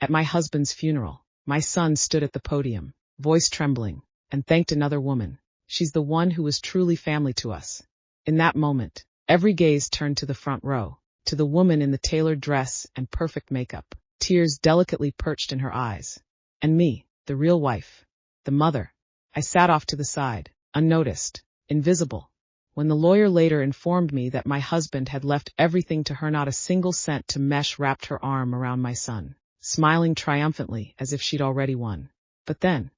At my husband's funeral, my son stood at the podium, voice trembling, and thanked another woman. She's the one who was truly family to us. In that moment, every gaze turned to the front row, to the woman in the tailored dress and perfect makeup, tears delicately perched in her eyes. And me, the real wife, the mother. I sat off to the side, unnoticed, invisible. When the lawyer later informed me that my husband had left everything to her, not a single cent to mesh, wrapped her arm around my son, smiling triumphantly as if she'd already won. But then,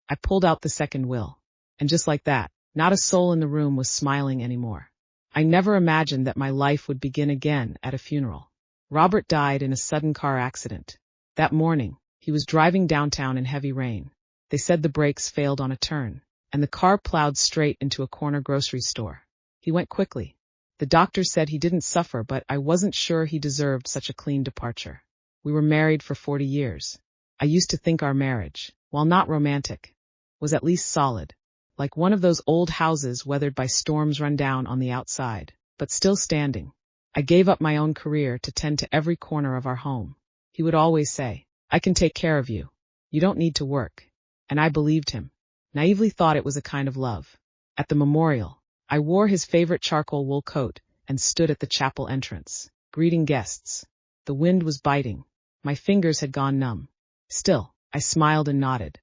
I pulled out the second will. And just like that, not a soul in the room was smiling anymore. I never imagined that my life would begin again at a funeral. Robert died in a sudden car accident. That morning, he was driving downtown in heavy rain. They said the brakes failed on a turn, and the car plowed straight into a corner grocery store. He went quickly. The doctors said he didn't suffer, but I wasn't sure he deserved such a clean departure. We were married for 40 years. I used to think our marriage, while not romantic, was at least solid, like one of those old houses weathered by storms, run down on the outside, but still standing. I gave up my own career to tend to every corner of our home. He would always say, "I can take care of you. You don't need to work." And I believed him. Naively thought it was a kind of love. At the memorial, I wore his favorite charcoal wool coat and stood at the chapel entrance, greeting guests. The wind was biting. My fingers had gone numb. Still, I smiled and nodded,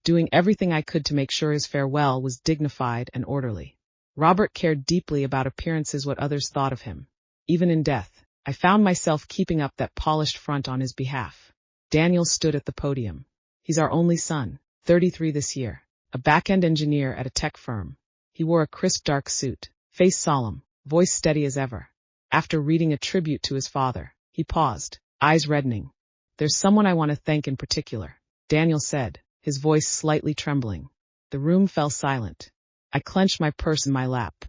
doing everything I could to make sure his farewell was dignified and orderly. Robert cared deeply about appearances, what others thought of him. Even in death, I found myself keeping up that polished front on his behalf. Daniel stood at the podium. He's our only son, 33 this year, a back-end engineer at a tech firm. He wore a crisp dark suit, face solemn, voice steady as ever. After reading a tribute to his father, he paused, eyes reddening. "There's someone I want to thank in particular," Daniel said, his voice slightly trembling. The room fell silent. I clenched my purse in my lap,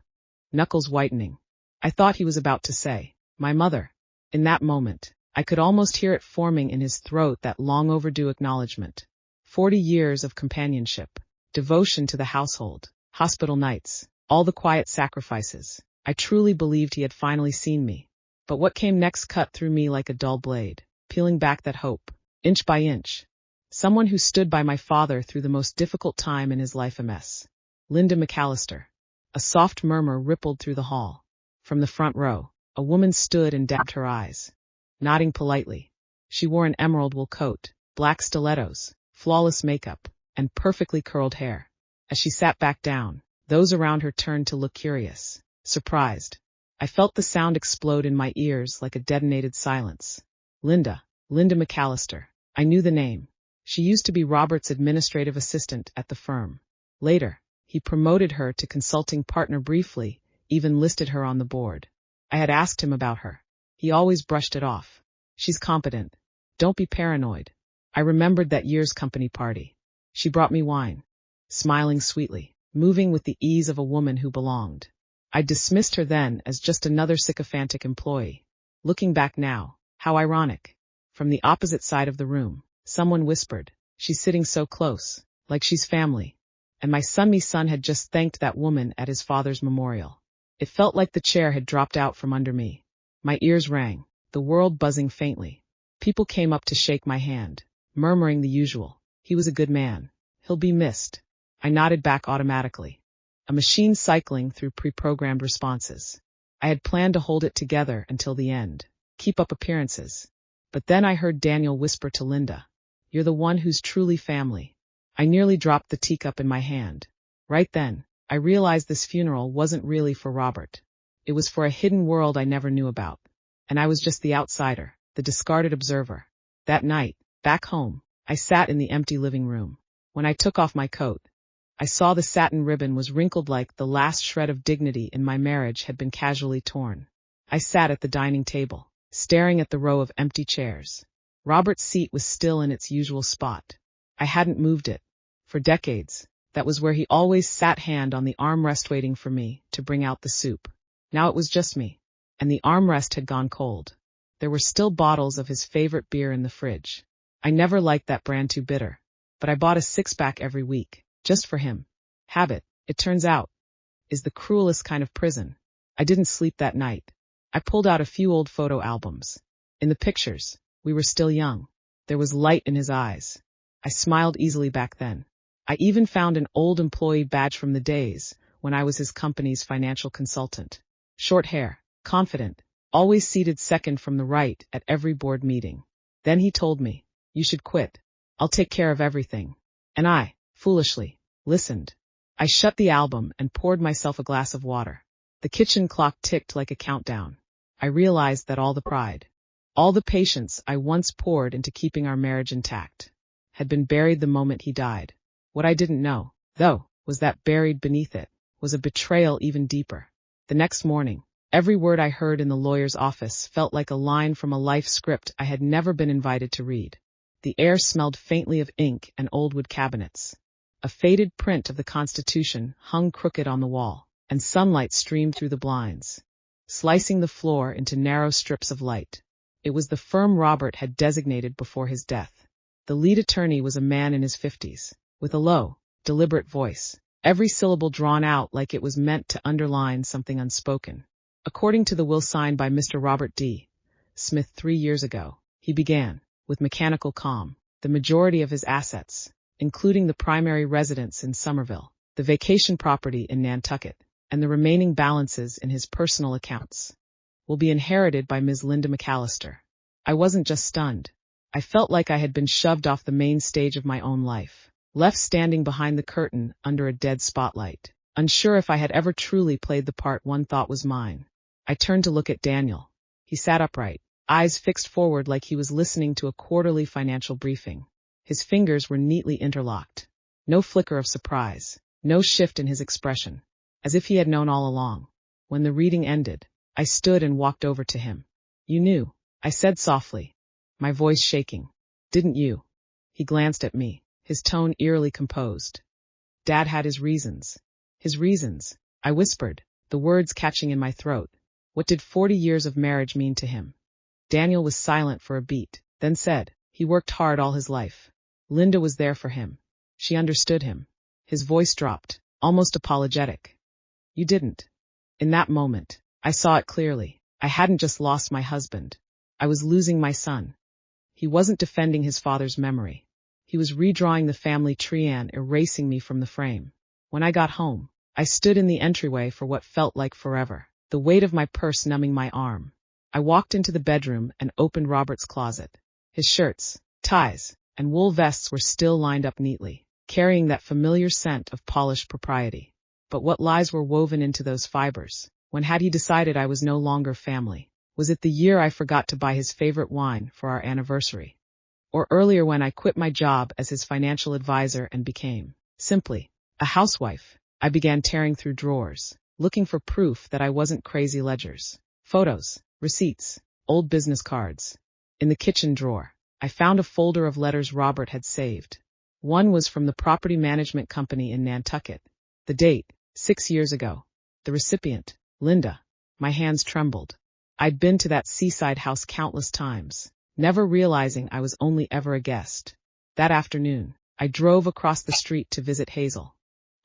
knuckles whitening. I thought he was about to say, "My mother." In that moment, I could almost hear it forming in his throat, that long overdue acknowledgement. 40 years of companionship, devotion to the household, hospital nights, all the quiet sacrifices. I truly believed he had finally seen me. But what came next cut through me like a dull blade, peeling back that hope, inch by inch. Someone who stood by my father through the most difficult time in his life, Ms. Linda McAllister. A soft murmur rippled through the hall. From the front row, a woman stood and dabbed her eyes, nodding politely. She wore an emerald wool coat, black stilettos, flawless makeup, and perfectly curled hair. As she sat back down, those around her turned to look curious, surprised. I felt the sound explode in my ears like a detonated silence. Linda McAllister. I knew the name. She used to be Robert's administrative assistant at the firm. Later, he promoted her to consulting partner, briefly even listed her on the board. I had asked him about her. He always brushed it off. "She's competent. Don't be paranoid." I remembered that year's company party. She brought me wine, smiling sweetly, moving with the ease of a woman who belonged. I dismissed her then as just another sycophantic employee. Looking back now, how ironic. From the opposite side of the room, someone whispered, "She's sitting so close, like she's family." And my son had just thanked that woman at his father's memorial. It felt like the chair had dropped out from under me. My ears rang, the world buzzing faintly. People came up to shake my hand, murmuring the usual. "He was a good man. He'll be missed." I nodded back automatically. A machine cycling through pre-programmed responses. I had planned to hold it together until the end, keep up appearances. But then I heard Daniel whisper to Linda, "You're the one who's truly family." I nearly dropped the teacup in my hand. Right then, I realized this funeral wasn't really for Robert. It was for a hidden world I never knew about. And I was just the outsider, the discarded observer. That night, back home, I sat in the empty living room. When I took off my coat, I saw the satin ribbon was wrinkled, like the last shred of dignity in my marriage had been casually torn. I sat at the dining table, staring at the row of empty chairs. Robert's seat was still in its usual spot. I hadn't moved it. For decades, that was where he always sat, hand on the armrest, waiting for me to bring out the soup. Now it was just me, and the armrest had gone cold. There were still bottles of his favorite beer in the fridge. I never liked that brand, too bitter, but I bought a six-pack every week, just for him. Habit, it turns out, is the cruelest kind of prison. I didn't sleep that night. I pulled out a few old photo albums. In the pictures, we were still young. There was light in his eyes. I smiled easily back then. I even found an old employee badge from the days when I was his company's financial consultant. Short hair, confident, always seated second from the right at every board meeting. Then he told me, "You should quit. I'll take care of everything." And I, foolishly, listened. I shut the album and poured myself a glass of water. The kitchen clock ticked like a countdown. I realized that all the pride, all the patience I once poured into keeping our marriage intact, had been buried the moment he died. What I didn't know, though, was that buried beneath it was a betrayal even deeper. The next morning, every word I heard in the lawyer's office felt like a line from a life script I had never been invited to read. The air smelled faintly of ink and old wood cabinets. A faded print of the Constitution hung crooked on the wall, and sunlight streamed through the blinds, slicing the floor into narrow strips of light. It was the firm Robert had designated before his death. The lead attorney was a man in his 50s, with a low, deliberate voice, every syllable drawn out like it was meant to underline something unspoken. According to the will signed by Mr. Robert D. Smith 3 years ago, he began, with mechanical calm, the majority of his assets, including the primary residence in Somerville, the vacation property in Nantucket, and the remaining balances in his personal accounts, will be inherited by Ms. Linda McAllister. I wasn't just stunned. I felt like I had been shoved off the main stage of my own life, left standing behind the curtain under a dead spotlight, unsure if I had ever truly played the part one thought was mine. I turned to look at Daniel. He sat upright, eyes fixed forward like he was listening to a quarterly financial briefing. His fingers were neatly interlocked. No flicker of surprise, no shift in his expression, as if he had known all along. When the reading ended, I stood and walked over to him. "You knew," I said softly, my voice shaking. "Didn't you?" He glanced at me, his tone eerily composed. "Dad had his reasons." "His reasons," I whispered, the words catching in my throat. What did 40 years of marriage mean to him? Daniel was silent for a beat, then said, "He worked hard all his life. Linda was there for him. She understood him." His voice dropped, almost apologetic. "You didn't." In that moment, I saw it clearly. I hadn't just lost my husband. I was losing my son. He wasn't defending his father's memory. He was redrawing the family tree and erasing me from the frame. When I got home, I stood in the entryway for what felt like forever, the weight of my purse numbing my arm. I walked into the bedroom and opened Robert's closet. His shirts, ties, and wool vests were still lined up neatly, carrying that familiar scent of polished propriety. But what lies were woven into those fibers? When had he decided I was no longer family? Was it the year I forgot to buy his favorite wine for our anniversary? Or earlier when I quit my job as his financial advisor and became, simply, a housewife? I began tearing through drawers, looking for proof that I wasn't crazy ledgers, photos, receipts, old business cards. In the kitchen drawer, I found a folder of letters Robert had saved. One was from the property management company in Nantucket. The date, 6 years ago. The recipient, Linda. My hands trembled. I'd been to that seaside house countless times, never realizing I was only ever a guest. That afternoon, I drove across the street to visit Hazel,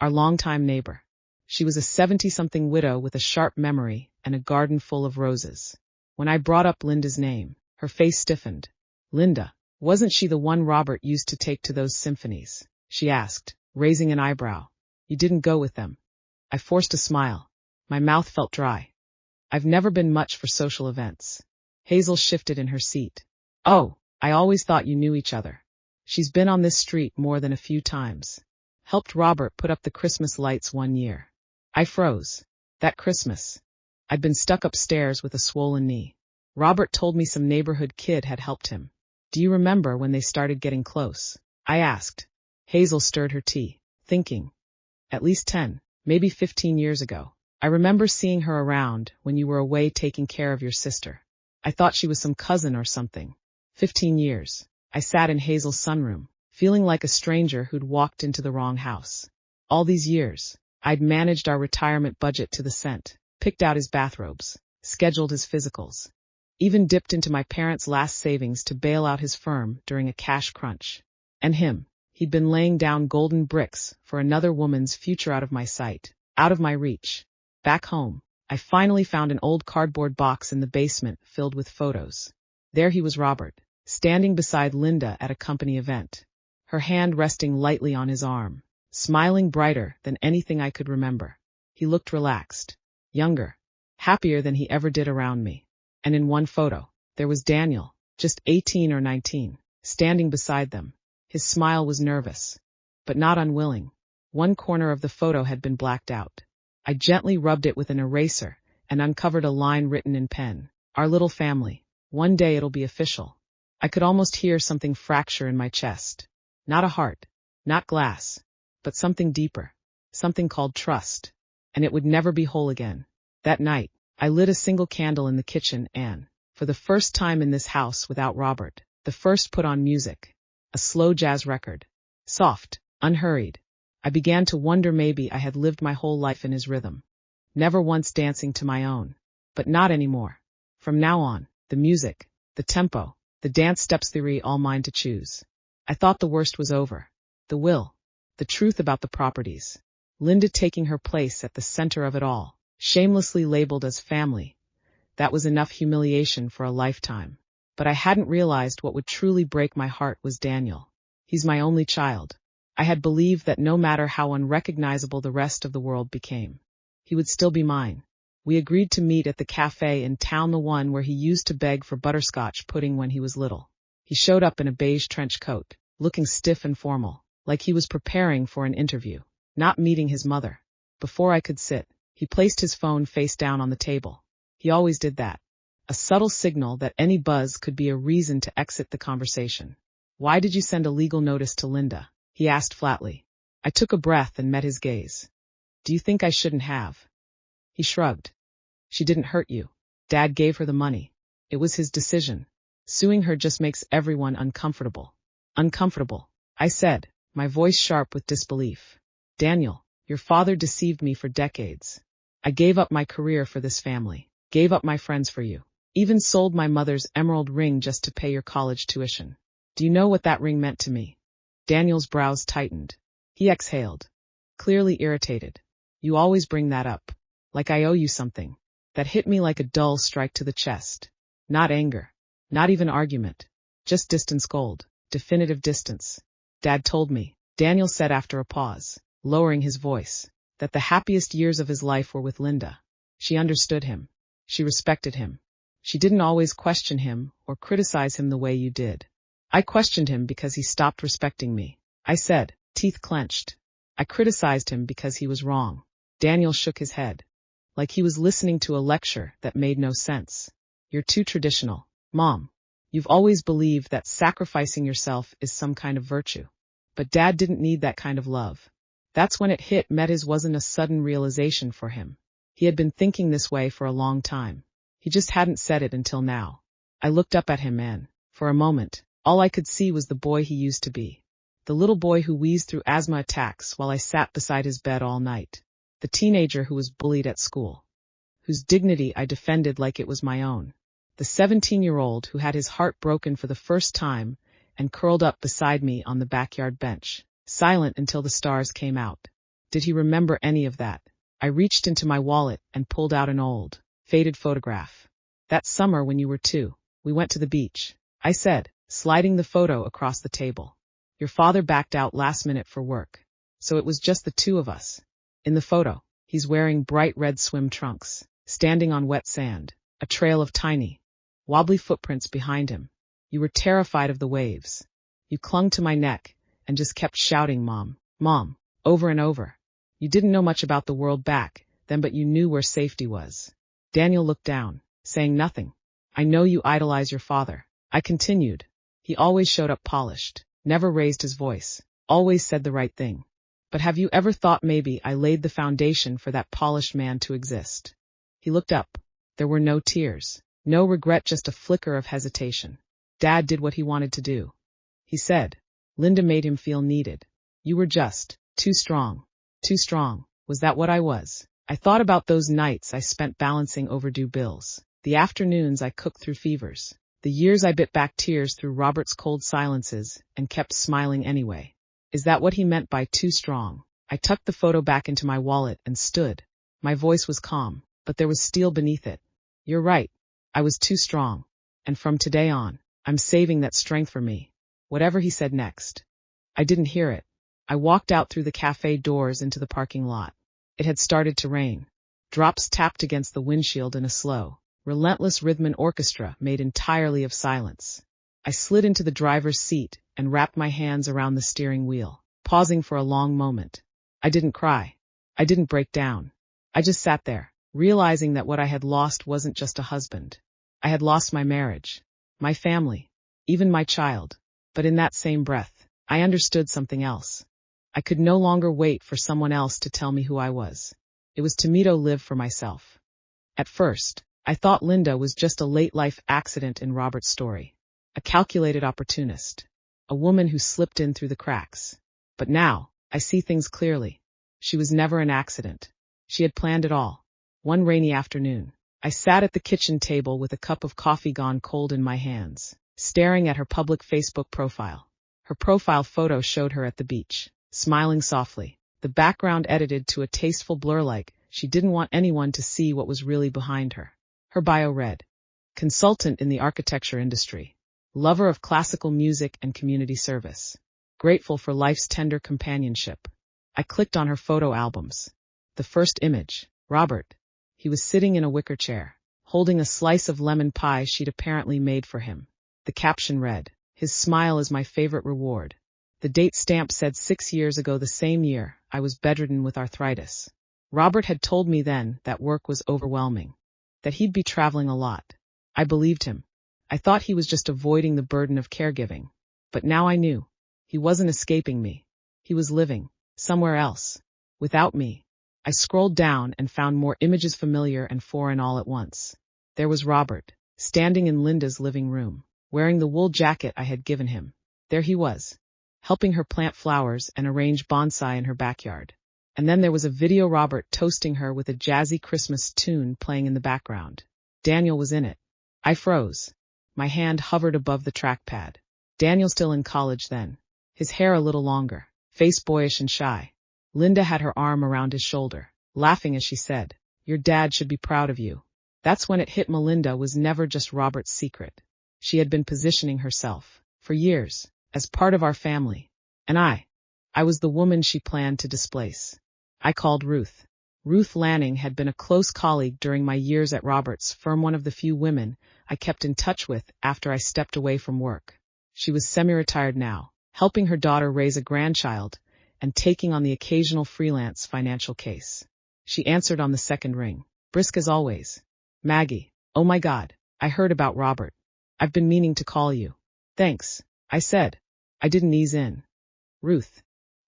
our longtime neighbor. She was a 70-something widow with a sharp memory and a garden full of roses. When I brought up Linda's name, her face stiffened. "Linda, wasn't she the one Robert used to take to those symphonies?" she asked, raising an eyebrow. "You didn't go with them." I forced a smile. My mouth felt dry. "I've never been much for social events." Hazel shifted in her seat. "Oh, I always thought you knew each other. She's been on this street more than a few times. Helped Robert put up the Christmas lights one year." I froze. That Christmas, I'd been stuck upstairs with a swollen knee. Robert told me some neighborhood kid had helped him. "Do you remember when they started getting close?" I asked. Hazel stirred her tea, thinking. "At least 10, maybe 15 years ago. I remember seeing her around when you were away taking care of your sister. I thought she was some cousin or something." 15 years. I sat in Hazel's sunroom, feeling like a stranger who'd walked into the wrong house. All these years, I'd managed our retirement budget to the cent, picked out his bathrobes, scheduled his physicals, even dipped into my parents' last savings to bail out his firm during a cash crunch. And him, he'd been laying down golden bricks for another woman's future out of my sight, out of my reach. Back home, I finally found an old cardboard box in the basement filled with photos. There he was, Robert, standing beside Linda at a company event, her hand resting lightly on his arm, smiling brighter than anything I could remember. He looked relaxed, younger, happier than he ever did around me. And in one photo, there was Daniel, just 18 or 19, standing beside them. His smile was nervous, but not unwilling. One corner of the photo had been blacked out. I gently rubbed it with an eraser and uncovered a line written in pen. Our little family. One day it'll be official. I could almost hear something fracture in my chest. Not a heart, not glass, but something deeper, something called trust. And it would never be whole again. That night, I lit a single candle in the kitchen and, for the first time in this house without Robert, the first put on music. A slow jazz record. Soft, unhurried. I began to wonder maybe I had lived my whole life in his rhythm. Never once dancing to my own. But not anymore. From now on, the music, the tempo, the dance steps theory all mine to choose. I thought the worst was over. The will, the truth about the properties. Linda taking her place at the center of it all, shamelessly labeled as family. That was enough humiliation for a lifetime. But I hadn't realized what would truly break my heart was Daniel. He's my only child. I had believed that no matter how unrecognizable the rest of the world became, he would still be mine. We agreed to meet at the cafe in town, the one where he used to beg for butterscotch pudding when he was little. He showed up in a beige trench coat, looking stiff and formal, like he was preparing for an interview, not meeting his mother. Before I could sit, he placed his phone face down on the table. He always did that. A subtle signal that any buzz could be a reason to exit the conversation. Why did you send a legal notice to Linda? He asked flatly. I took a breath and met his gaze. Do you think I shouldn't have? He shrugged. She didn't hurt you. Dad gave her the money. It was his decision. Suing her just makes everyone uncomfortable. Uncomfortable, I said, my voice sharp with disbelief. Daniel, your father deceived me for decades. I gave up my career for this family, gave up my friends for you, even sold my mother's emerald ring just to pay your college tuition. Do you know what that ring meant to me? Daniel's brows tightened. He exhaled, clearly irritated. You always bring that up. Like I owe you something. That hit me like a dull strike to the chest. Not anger. Not even argument. Just distance cold. Definitive distance. Dad told me, Daniel said after a pause, lowering his voice, that the happiest years of his life were with Linda. She understood him. She respected him. She didn't always question him or criticize him the way you did. I questioned him because he stopped respecting me. I said, teeth clenched. I criticized him because he was wrong. Daniel shook his head, like he was listening to a lecture that made no sense. You're too traditional, Mom. You've always believed that sacrificing yourself is some kind of virtue. But Dad didn't need that kind of love. That's when it hit me. His wasn't a sudden realization for him. He had been thinking this way for a long time. He just hadn't said it until now. I looked up at him and, for a moment, all I could see was the boy he used to be. The little boy who wheezed through asthma attacks while I sat beside his bed all night. The teenager who was bullied at school. Whose dignity I defended like it was my own. The 17-year-old who had his heart broken for the first time and curled up beside me on the backyard bench, silent until the stars came out. Did he remember any of that? I reached into my wallet and pulled out an old, faded photograph. That summer when you were 2, we went to the beach, I said, sliding the photo across the table. Your father backed out last minute for work, so it was just the two of us. In the photo, he's wearing bright red swim trunks, standing on wet sand, a trail of tiny, wobbly footprints behind him. You were terrified of the waves. You clung to my neck and just kept shouting, Mom, Mom, over and over. You didn't know much about the world back then, but you knew where safety was. Daniel looked down, saying nothing. I know you idolize your father, I continued. He always showed up polished, never raised his voice, always said the right thing. But have you ever thought maybe I laid the foundation for that polished man to exist? He looked up. There were no tears, no regret, just a flicker of hesitation. Dad did what he wanted to do. He said, Linda made him feel needed. You were just too strong. Too strong. Was that what I was? I thought about those nights I spent balancing overdue bills, the afternoons I cooked through fevers, the years I bit back tears through Robert's cold silences and kept smiling anyway. Is that what he meant by too strong? I tucked the photo back into my wallet and stood. My voice was calm, but there was steel beneath it. You're right. I was too strong. And from today on, I'm saving that strength for me. Whatever he said next. I didn't hear it. I walked out through the cafe doors into the parking lot. It had started to rain. Drops tapped against the windshield in a slow, relentless rhythm orchestra made entirely of silence. I slid into the driver's seat and wrapped my hands around the steering wheel, pausing for a long moment. I didn't cry. I didn't break down. I just sat there, realizing that what I had lost wasn't just a husband. I had lost my marriage, my family, even my child. But in that same breath, I understood something else. I could no longer wait for someone else to tell me who I was. It was time to live for myself. At first, I thought Linda was just a late-life accident in Robert's story. A calculated opportunist. A woman who slipped in through the cracks. But now, I see things clearly. She was never an accident. She had planned it all. One rainy afternoon, I sat at the kitchen table with a cup of coffee gone cold in my hands, staring at her public Facebook profile. Her profile photo showed her at the beach, smiling softly, the background edited to a tasteful blur like she didn't want anyone to see what was really behind her. Her bio read, consultant in the architecture industry, lover of classical music and community service, grateful for life's tender companionship. I clicked on her photo albums. The first image, Robert. He was sitting in a wicker chair, holding a slice of lemon pie she'd apparently made for him. The caption read, his smile is my favorite reward. The date stamp said 6 years ago, the same year, I was bedridden with arthritis. Robert had told me then that work was overwhelming, that he'd be traveling a lot. I believed him. I thought he was just avoiding the burden of caregiving. But now I knew. He wasn't escaping me. He was living, somewhere else, without me. I scrolled down and found more images familiar and foreign all at once. There was Robert, standing in Linda's living room, wearing the wool jacket I had given him. There he was, helping her plant flowers and arrange bonsai in her backyard. And then there was a video Robert toasting her with a jazzy Christmas tune playing in the background. Daniel was in it. I froze. My hand hovered above the trackpad. Daniel still in college then, his hair a little longer, face boyish and shy. Linda had her arm around his shoulder, laughing as she said, your dad should be proud of you. That's when it hit Melinda was never just Robert's secret. She had been positioning herself, for years, as part of our family. And I was the woman she planned to displace. I called Ruth. Ruth Lanning had been a close colleague during my years at Robert's firm, one of the few women I kept in touch with after I stepped away from work. She was semi-retired now, helping her daughter raise a grandchild and taking on the occasional freelance financial case. She answered on the second ring, brisk as always. Maggie, oh my God, I heard about Robert. I've been meaning to call you. Thanks, I said. I didn't ease in. Ruth,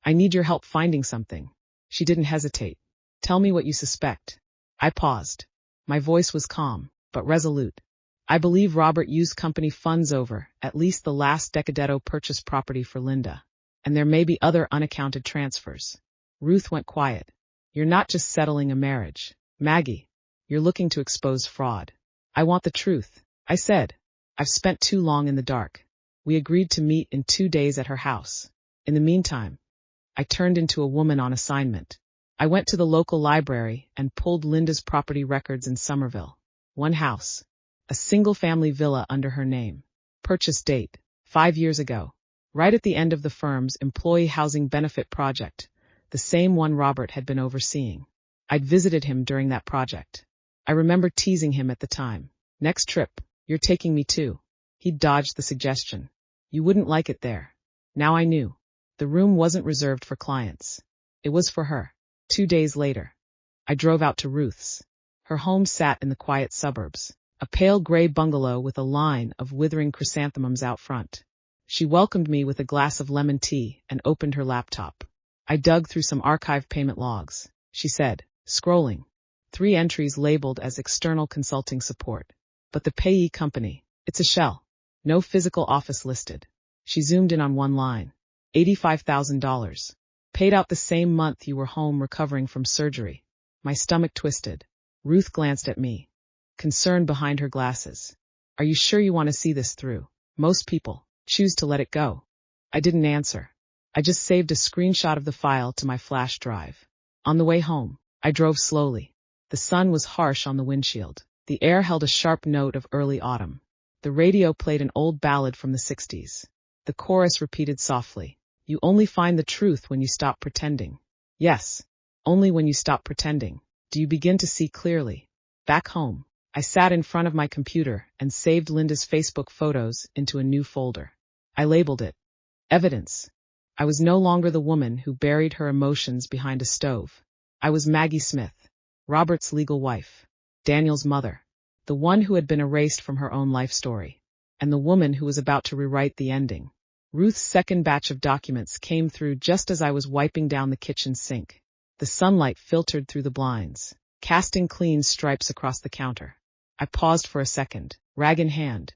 I need your help finding something. She didn't hesitate. Tell me what you suspect. I paused. My voice was calm, but resolute. I believe Robert used company funds over at least the last Decadetto purchase property for Linda. And there may be other unaccounted transfers. Ruth went quiet. You're not just settling a marriage, Maggie. You're looking to expose fraud. I want the truth, I said. I've spent too long in the dark. We agreed to meet in 2 days at her house. In the meantime, I turned into a woman on assignment. I went to the local library and pulled Linda's property records in Somerville. One house. A single-family villa under her name. Purchase date, 5 years ago. Right at the end of the firm's employee housing benefit project, the same one Robert had been overseeing. I'd visited him during that project. I remember teasing him at the time. Next trip, you're taking me too. He dodged the suggestion. You wouldn't like it there. Now I knew. The room wasn't reserved for clients. It was for her. 2 days later, I drove out to Ruth's. Her home sat in the quiet suburbs, a pale gray bungalow with a line of withering chrysanthemums out front. She welcomed me with a glass of lemon tea and opened her laptop. I dug through some archive payment logs, she said, scrolling. 3 entries labeled as external consulting support. But the payee company, it's a shell. No physical office listed. She zoomed in on one line. $85,000. Paid out the same month you were home recovering from surgery. My stomach twisted. Ruth glanced at me, concern behind her glasses. Are you sure you want to see this through? Most people choose to let it go. I didn't answer. I just saved a screenshot of the file to my flash drive. On the way home, I drove slowly. The sun was harsh on the windshield. The air held a sharp note of early autumn. The radio played an old ballad from the 60s. The chorus repeated softly, "You only find the truth when you stop pretending." Yes, only when you stop pretending do you begin to see clearly. Back home, I sat in front of my computer and saved Linda's Facebook photos into a new folder. I labeled it Evidence. I was no longer the woman who buried her emotions behind a stove. I was Maggie Smith, Robert's legal wife, Daniel's mother, the one who had been erased from her own life story, and the woman who was about to rewrite the ending. Ruth's second batch of documents came through just as I was wiping down the kitchen sink. The sunlight filtered through the blinds, casting clean stripes across the counter. I paused for a second, rag in hand,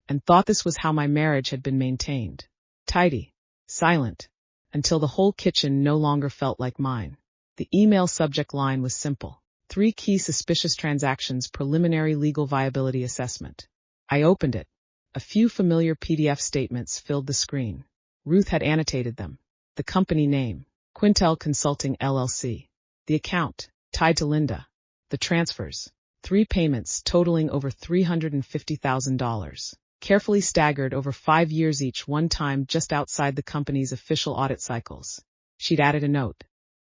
and thought this was how my marriage had been maintained. Tidy, silent, until the whole kitchen no longer felt like mine. The email subject line was simple: 3 key suspicious transactions preliminary legal viability assessment. I opened it. A few familiar PDF statements filled the screen. Ruth had annotated them. The company name, Quintel Consulting LLC. The account, tied to Linda. The transfers, 3 payments totaling over $350,000, carefully staggered over 5 years each, one time just outside the company's official audit cycles. She'd added a note.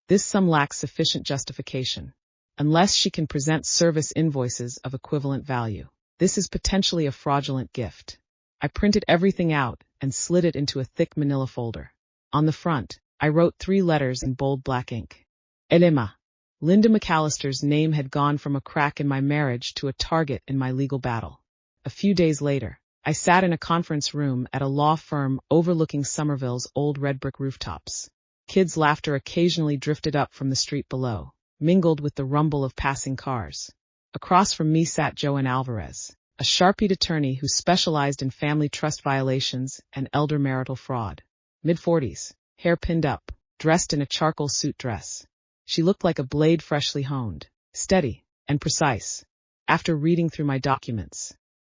This sum lacks sufficient justification. Unless she can present service invoices of equivalent value, this is potentially a fraudulent gift. I printed everything out and slid it into a thick manila folder. On the front, I wrote 3 letters in bold black ink. Elema. Linda McAllister's name had gone from a crack in my marriage to a target in my legal battle. A few days later, I sat in a conference room at a law firm overlooking Somerville's old red brick rooftops. Kids' laughter occasionally drifted up from the street below, mingled with the rumble of passing cars. Across from me sat Joanne Alvarez, a Sharpied attorney who specialized in family trust violations and elder marital fraud. Mid-40s, hair pinned up, dressed in a charcoal suit dress. She looked like a blade freshly honed, steady, and precise. After reading through my documents,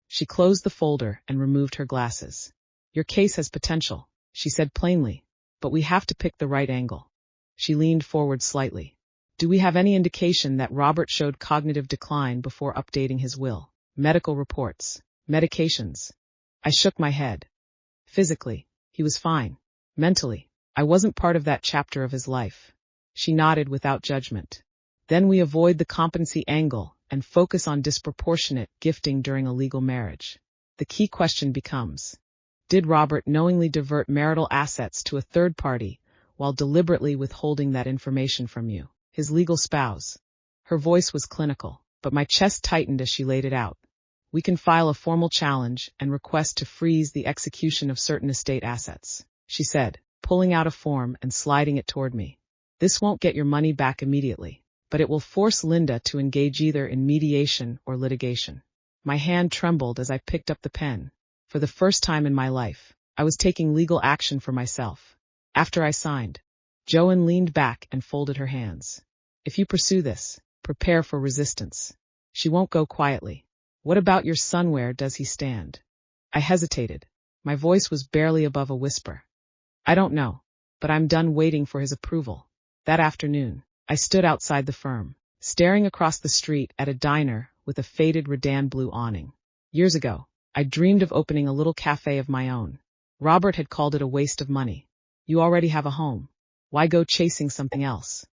she closed the folder and removed her glasses. "Your case has potential," she said plainly, "but we have to pick the right angle." She leaned forward slightly. "Do we have any indication that Robert showed cognitive decline before updating his will? Medical reports, medications?" I shook my head. Physically, he was fine. Mentally, I wasn't part of that chapter of his life. She nodded without judgment. "Then we avoid the competency angle and focus on disproportionate gifting during a legal marriage. The key question becomes, did Robert knowingly divert marital assets to a third party while deliberately withholding that information from you, his legal spouse?" Her voice was clinical, but my chest tightened as she laid it out. "We can file a formal challenge and request to freeze the execution of certain estate assets," she said, pulling out a form and sliding it toward me. "This won't get your money back immediately, but it will force Linda to engage either in mediation or litigation." My hand trembled as I picked up the pen. For the first time in my life, I was taking legal action for myself. After I signed, Joanne leaned back and folded her hands. "If you pursue this, prepare for resistance. She won't go quietly. What about your son? Where does he stand?" I hesitated. My voice was barely above a whisper. "I don't know, but I'm done waiting for his approval." That afternoon, I stood outside the firm, staring across the street at a diner with a faded Redan blue awning. Years ago, I dreamed of opening a little cafe of my own. Robert had called it a waste of money. "You already have a home. Why go chasing something else?"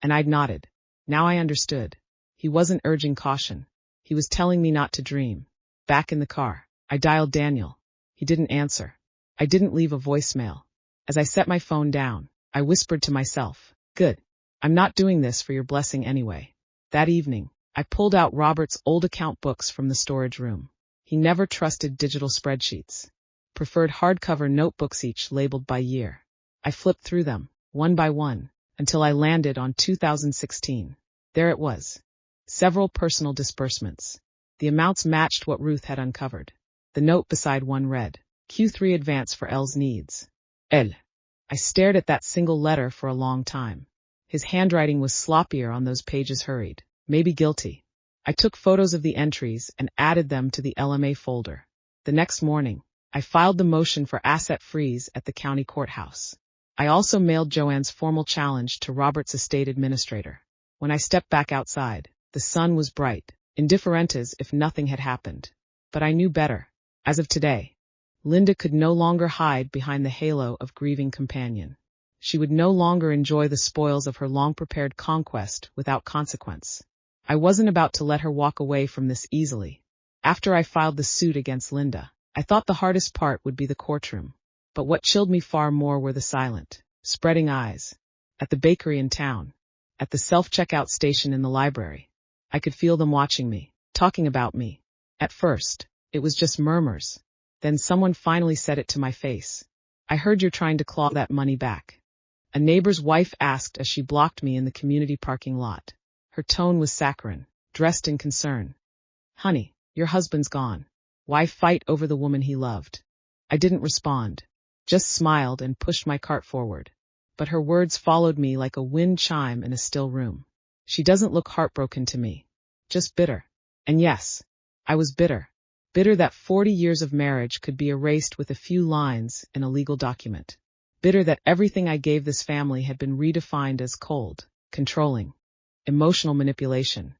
And I'd nodded. Now I understood. He wasn't urging caution. He was telling me not to dream. Back in the car, I dialed Daniel. He didn't answer. I didn't leave a voicemail. As I set my phone down, I whispered to myself, "Good. I'm not doing this for your blessing anyway." That evening, I pulled out Robert's old account books from the storage room. He never trusted digital spreadsheets. Preferred hardcover notebooks, each labeled by year. I flipped through them, one by one, until I landed on 2016. There it was. Several personal disbursements. The amounts matched what Ruth had uncovered. The note beside one read, "Q3 advance for L's needs. L." I stared at that single letter for a long time. His handwriting was sloppier on those pages, hurried, maybe guilty. I took photos of the entries and added them to the LMA folder. The next morning, I filed the motion for asset freeze at the county courthouse. I also mailed Joanne's formal challenge to Robert's estate administrator. When I stepped back outside, the sun was bright, indifferent as if nothing had happened. But I knew better. As of today, Linda could no longer hide behind the halo of grieving companion. She would no longer enjoy the spoils of her long-prepared conquest without consequence. I wasn't about to let her walk away from this easily. After I filed the suit against Linda, I thought the hardest part would be the courtroom. But what chilled me far more were the silent, spreading eyes. At the bakery in town, at the self-checkout station in the library. I could feel them watching me, talking about me. At first, it was just murmurs. Then someone finally said it to my face. "I heard you're trying to claw that money back." A neighbor's wife asked as she blocked me in the community parking lot. Her tone was saccharine, dressed in concern. "Honey, your husband's gone. Why fight over the woman he loved?" I didn't respond, just smiled and pushed my cart forward. But her words followed me like a wind chime in a still room. "She doesn't look heartbroken to me. Just bitter." And yes, I was bitter. Bitter that 40 years of marriage could be erased with a few lines in a legal document. Bitter that everything I gave this family had been redefined as cold, controlling, emotional manipulation.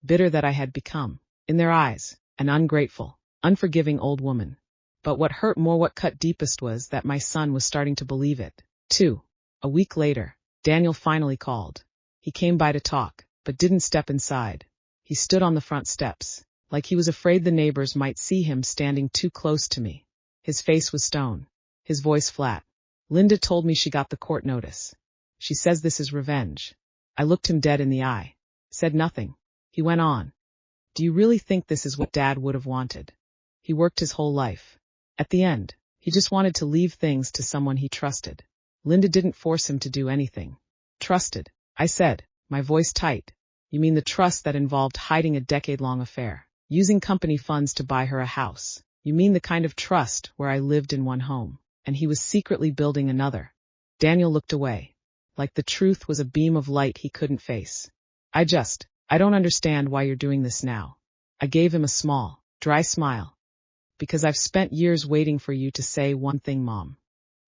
Bitter that I had become, in their eyes, an ungrateful, unforgiving old woman. But what hurt more, what cut deepest, was that my son was starting to believe it, too. A week later, Daniel finally called. He came by to talk, but didn't step inside. He stood on the front steps, like he was afraid the neighbors might see him standing too close to me. His face was stone, his voice flat. "Linda told me she got the court notice. She says this is revenge." I looked him dead in the eye, said nothing. He went on. "Do you really think this is what Dad would have wanted? He worked his whole life. At the end, he just wanted to leave things to someone he trusted. Linda didn't force him to do anything." "Trusted," I said, my voice tight. "You mean the trust that involved hiding a decade-long affair, using company funds to buy her a house? You mean the kind of trust where I lived in one home, and he was secretly building another?" Daniel looked away, like the truth was a beam of light he couldn't face. I don't understand why you're doing this now." I gave him a small, dry smile. "Because I've spent years waiting for you to say one thing, Mom.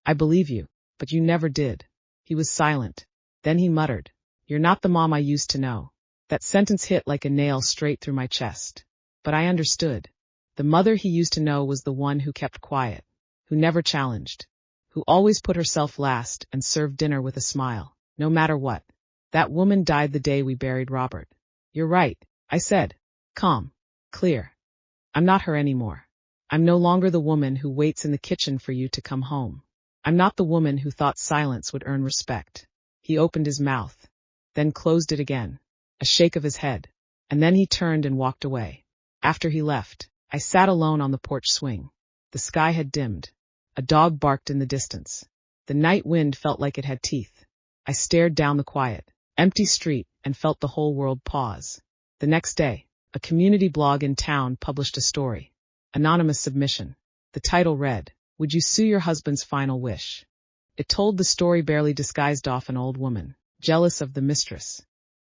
I believe you, but you never did." He was silent. Then he muttered, "You're not the mom I used to know." That sentence hit like a nail straight through my chest. But I understood. The mother he used to know was the one who kept quiet, who never challenged, who always put herself last and served dinner with a smile, no matter what. That woman died the day we buried Robert. "You're right," I said, calm, clear. "I'm not her anymore. I'm no longer the woman who waits in the kitchen for you to come home. I'm not the woman who thought silence would earn respect." He opened his mouth, then closed it again, a shake of his head, and then he turned and walked away. After he left, I sat alone on the porch swing. The sky had dimmed. A dog barked in the distance. The night wind felt like it had teeth. I stared down the quiet, empty street and felt the whole world pause. The next day, a community blog in town published a story. Anonymous submission. The title read, "Would you sue your husband's final wish?" It told the story barely disguised of an old woman, jealous of the mistress,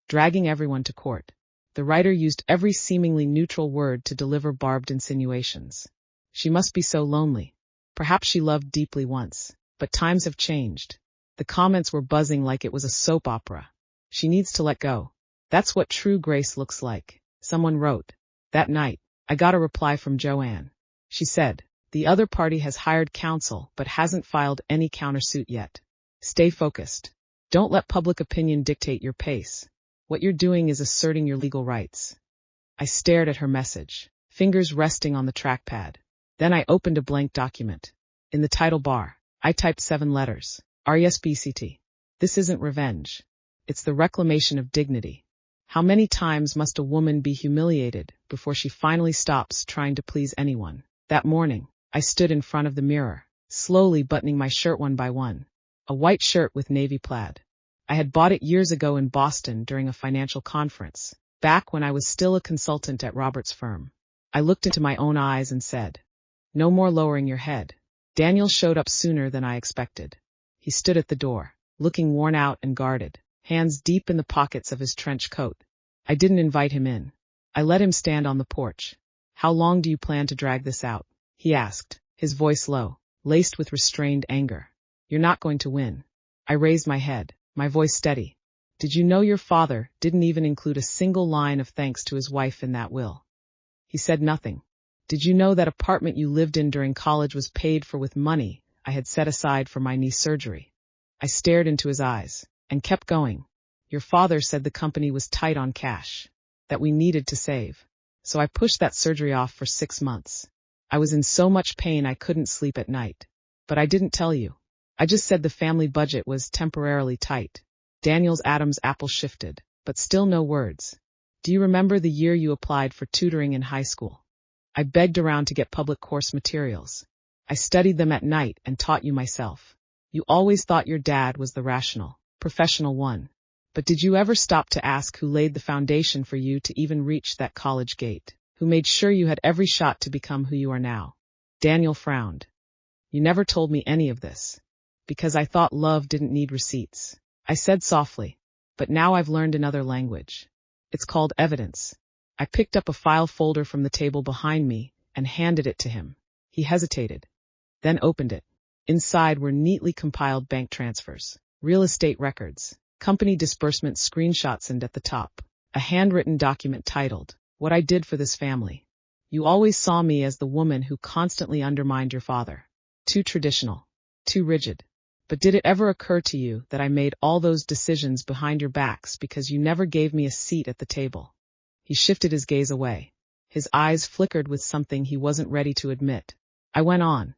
dragging everyone to court. The writer used every seemingly neutral word to deliver barbed insinuations. She must be so lonely. Perhaps she loved deeply once, but times have changed. The comments were buzzing like it was a soap opera. She needs to let go. That's what true grace looks like, someone wrote. That night, I got a reply from Joanne. She said, "The other party has hired counsel but hasn't filed any countersuit yet. Stay focused. Don't let public opinion dictate your pace. What you're doing is asserting your legal rights." I stared at her message, fingers resting on the trackpad. Then I opened a blank document. In the title bar, I typed 7 letters. RESPCT. This isn't revenge. It's the reclamation of dignity. How many times must a woman be humiliated before she finally stops trying to please anyone? That morning, I stood in front of the mirror, slowly buttoning my shirt one by one. A white shirt with navy plaid. I had bought it years ago in Boston during a financial conference, back when I was still a consultant at Robert's firm. I looked into my own eyes and said, "No more lowering your head." Daniel showed up sooner than I expected. He stood at the door, looking worn out and guarded, hands deep in the pockets of his trench coat. I didn't invite him in. I let him stand on the porch. "How long do you plan to drag this out?" he asked, his voice low, laced with restrained anger. "You're not going to win." I raised my head, my voice steady. "Did you know your father didn't even include a single line of thanks to his wife in that will?" He said nothing. Did you know that apartment you lived in during college was paid for with money I had set aside for my knee surgery? I stared into his eyes and kept going. Your father said the company was tight on cash, that we needed to save. So I pushed that surgery off for 6 months. I was in so much pain I couldn't sleep at night. But I didn't tell you. I just said the family budget was temporarily tight. Daniel's Adam's apple shifted, but still no words. Do you remember the year you applied for tutoring in high school? I begged around to get public course materials. I studied them at night and taught you myself. You always thought your dad was the rational, professional one. But did you ever stop to ask who laid the foundation for you to even reach that college gate? Who made sure you had every shot to become who you are now? Daniel frowned. You never told me any of this. Because I thought love didn't need receipts. I said softly. But now I've learned another language. It's called evidence. I picked up a file folder from the table behind me and handed it to him. He hesitated, then opened it. Inside were neatly compiled bank transfers, real estate records, company disbursement screenshots, and at the top, a handwritten document titled, What I Did for This Family. You always saw me as the woman who constantly undermined your father. Too traditional, too rigid. But did it ever occur to you that I made all those decisions behind your backs because you never gave me a seat at the table? He shifted his gaze away. His eyes flickered with something he wasn't ready to admit. I went on.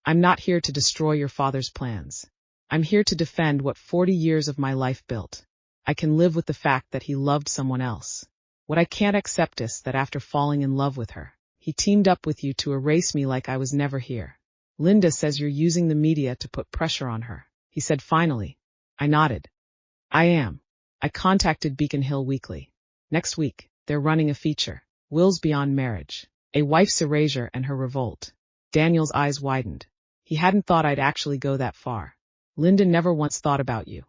I'm not here to destroy your father's plans. I'm here to defend what 40 years of my life built. I can live with the fact that he loved someone else. What I can't accept is that after falling in love with her, he teamed up with you to erase me like I was never here. Linda says you're using the media to put pressure on her, he said finally. I nodded. I am. I contacted Beacon Hill Weekly. Next week, they're running a feature, Wills Beyond Marriage, a wife's erasure and her revolt. Daniel's eyes widened. He hadn't thought I'd actually go that far. Linda never once thought about you,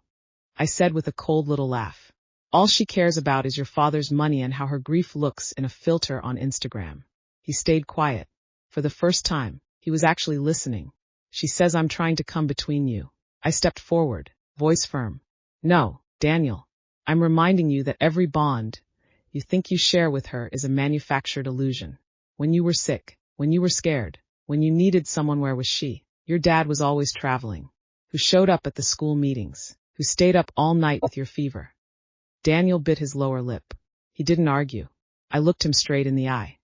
I said with a cold little laugh. All she cares about is your father's money and how her grief looks in a filter on Instagram. He stayed quiet. For the first time, he was actually listening. She says I'm trying to come between you. I stepped forward, voice firm. No, Daniel. I'm reminding you that every bond you think you share with her is a manufactured illusion. When you were sick, when you were scared, when you needed someone, where was she? Your dad was always traveling. Who showed up at the school meetings? Who stayed up all night with your fever? Daniel bit his lower lip. He didn't argue. I looked him straight in the eye.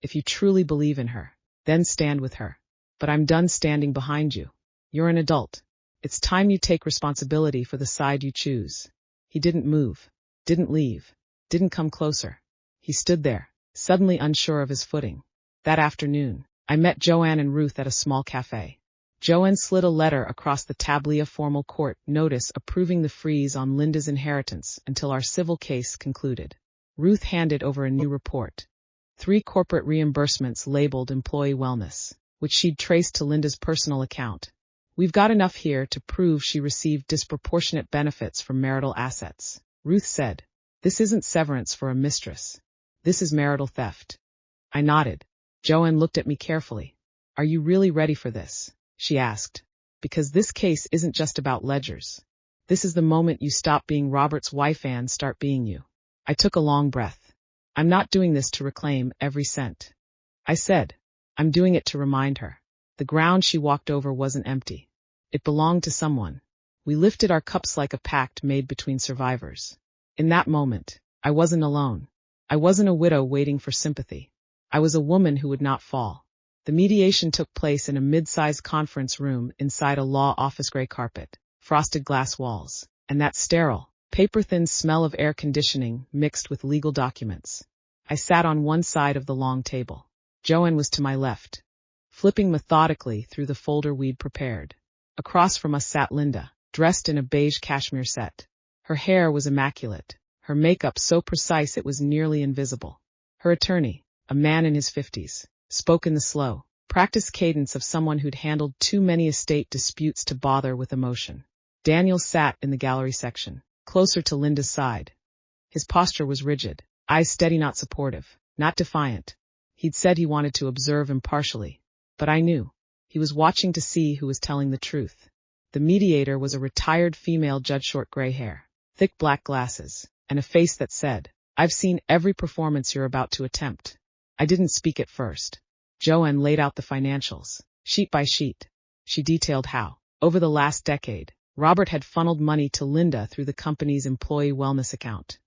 If you truly believe in her, then stand with her. But I'm done standing behind you. You're an adult. It's time you take responsibility for the side you choose. He didn't move, didn't leave, didn't come closer. He stood there, suddenly unsure of his footing. That afternoon, I met Joanne and Ruth at a small cafe. Joanne slid a letter across the tablia formal court notice approving the freeze on Linda's inheritance until our civil case concluded. Ruth handed over a new report. 3 corporate reimbursements labeled employee wellness, which she'd traced to Linda's personal account. We've got enough here to prove she received disproportionate benefits from marital assets, Ruth said. This isn't severance for a mistress. This is marital theft. I nodded. Joanne looked at me carefully. Are you really ready for this? She asked. Because this case isn't just about ledgers. This is the moment you stop being Robert's wife and start being you. I took a long breath. I'm not doing this to reclaim every cent, I said. I'm doing it to remind her. The ground she walked over wasn't empty. It belonged to someone. We lifted our cups like a pact made between survivors. In that moment, I wasn't alone. I wasn't a widow waiting for sympathy. I was a woman who would not fall. The mediation took place in a mid-sized conference room inside a law office, gray carpet, frosted glass walls, and that sterile, paper-thin smell of air conditioning mixed with legal documents. I sat on one side of the long table. Joanne was to my left, flipping methodically through the folder we'd prepared. Across from us sat Linda, dressed in a beige cashmere set. Her hair was immaculate, her makeup so precise it was nearly invisible. Her attorney, a man in his 50s, spoke in the slow, practiced cadence of someone who'd handled too many estate disputes to bother with emotion. Daniel sat in the gallery section, closer to Linda's side. His posture was rigid, eyes steady, not supportive, not defiant. He'd said he wanted to observe impartially, but I knew. He was watching to see who was telling the truth. The mediator was a retired female judge, short gray hair, thick black glasses, and a face that said, I've seen every performance you're about to attempt. I didn't speak at first. Joanne laid out the financials, sheet by sheet. She detailed how, over the last decade, Robert had funneled money to Linda through the company's employee wellness account,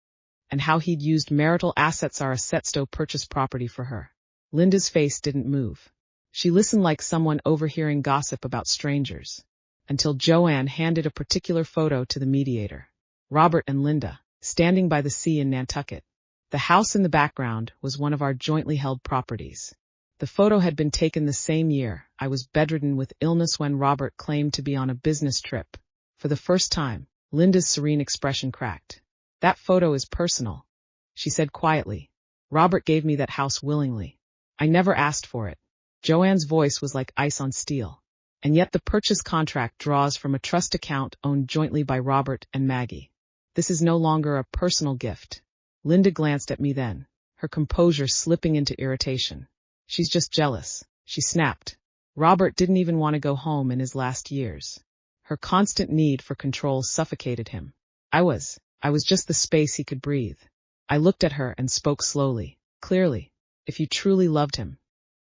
and how he'd used marital assets or assets to purchase property for her. Linda's face didn't move. She listened like someone overhearing gossip about strangers, until Joanne handed a particular photo to the mediator. Robert and Linda, standing by the sea in Nantucket. The house in the background was one of our jointly held properties. The photo had been taken the same year I was bedridden with illness when Robert claimed to be on a business trip. For the first time, Linda's serene expression cracked. That photo is personal, she said quietly. Robert gave me that house willingly. I never asked for it. Joanne's voice was like ice on steel. And yet the purchase contract draws from a trust account owned jointly by Robert and Maggie. This is no longer a personal gift. Linda glanced at me then, her composure slipping into irritation. She's just jealous, she snapped. Robert didn't even want to go home in his last years. Her constant need for control suffocated him. I was just the space he could breathe. I looked at her and spoke slowly, clearly. If you truly loved him,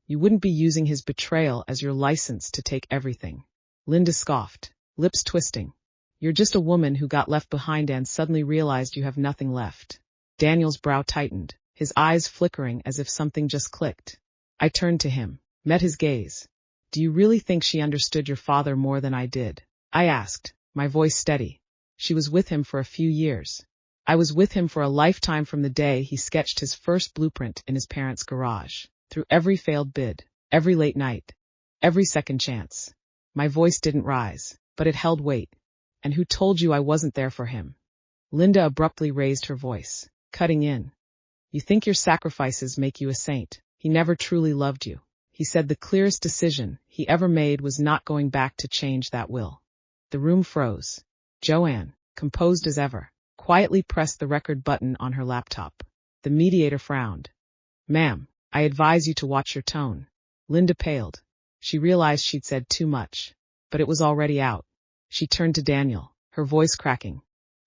you wouldn't be using his betrayal as your license to take everything. Linda scoffed, lips twisting. You're just a woman who got left behind and suddenly realized you have nothing left. Daniel's brow tightened, his eyes flickering as if something just clicked. I turned to him, met his gaze. Do you really think she understood your father more than I did? I asked, my voice steady. She was with him for a few years. I was with him for a lifetime from the day he sketched his first blueprint in his parents' garage, through every failed bid, every late night, every second chance. My voice didn't rise, but it held weight. And who told you I wasn't there for him? Linda abruptly raised her voice, cutting in. You think your sacrifices make you a saint. He never truly loved you. He said the clearest decision he ever made was not going back to change that will. The room froze. Joanne, composed as ever, quietly pressed the record button on her laptop. The mediator frowned. Ma'am, I advise you to watch your tone. Linda paled. She realized she'd said too much, but it was already out. She turned to Daniel, her voice cracking.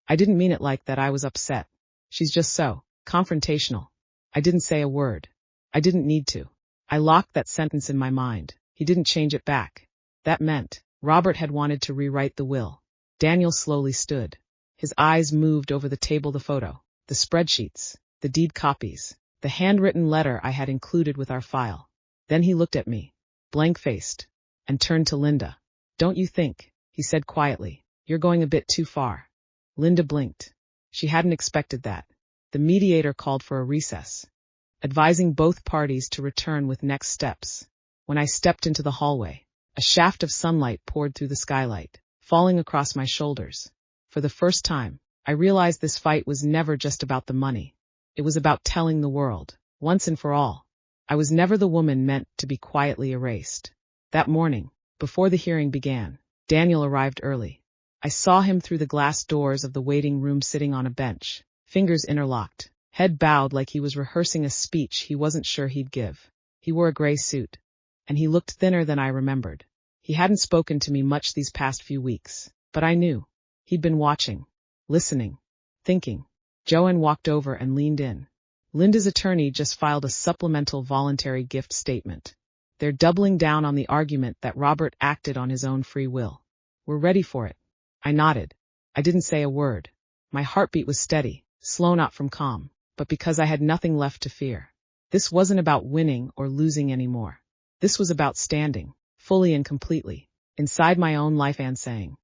I didn't mean it like that. I was upset. She's just so confrontational. I didn't say a word. I didn't need to. I locked that sentence in my mind. He didn't change it back. That meant Robert had wanted to rewrite the will. Daniel slowly stood. His eyes moved over the table, the photo, the spreadsheets, the deed copies, the handwritten letter I had included with our file. Then he looked at me, blank-faced, and turned to Linda. Don't you think, he said quietly, you're going a bit too far? Linda blinked. She hadn't expected that. The mediator called for a recess, advising both parties to return with next steps. When I stepped into the hallway, a shaft of sunlight poured through the skylight, falling across my shoulders. For the first time, I realized this fight was never just about the money. It was about telling the world, once and for all, I was never the woman meant to be quietly erased. That morning, before the hearing began, Daniel arrived early. I saw him through the glass doors of the waiting room sitting on a bench, fingers interlocked, head bowed like he was rehearsing a speech he wasn't sure he'd give. He wore a gray suit, and he looked thinner than I remembered. He hadn't spoken to me much these past few weeks, but I knew. He'd been watching, listening, thinking. Joanne walked over and leaned in. Linda's attorney just filed a supplemental voluntary gift statement. They're doubling down on the argument that Robert acted on his own free will. We're ready for it. I nodded. I didn't say a word. My heartbeat was steady, slow not from calm, but because I had nothing left to fear. This wasn't about winning or losing anymore. This was about standing, fully and completely, inside my own life and saying,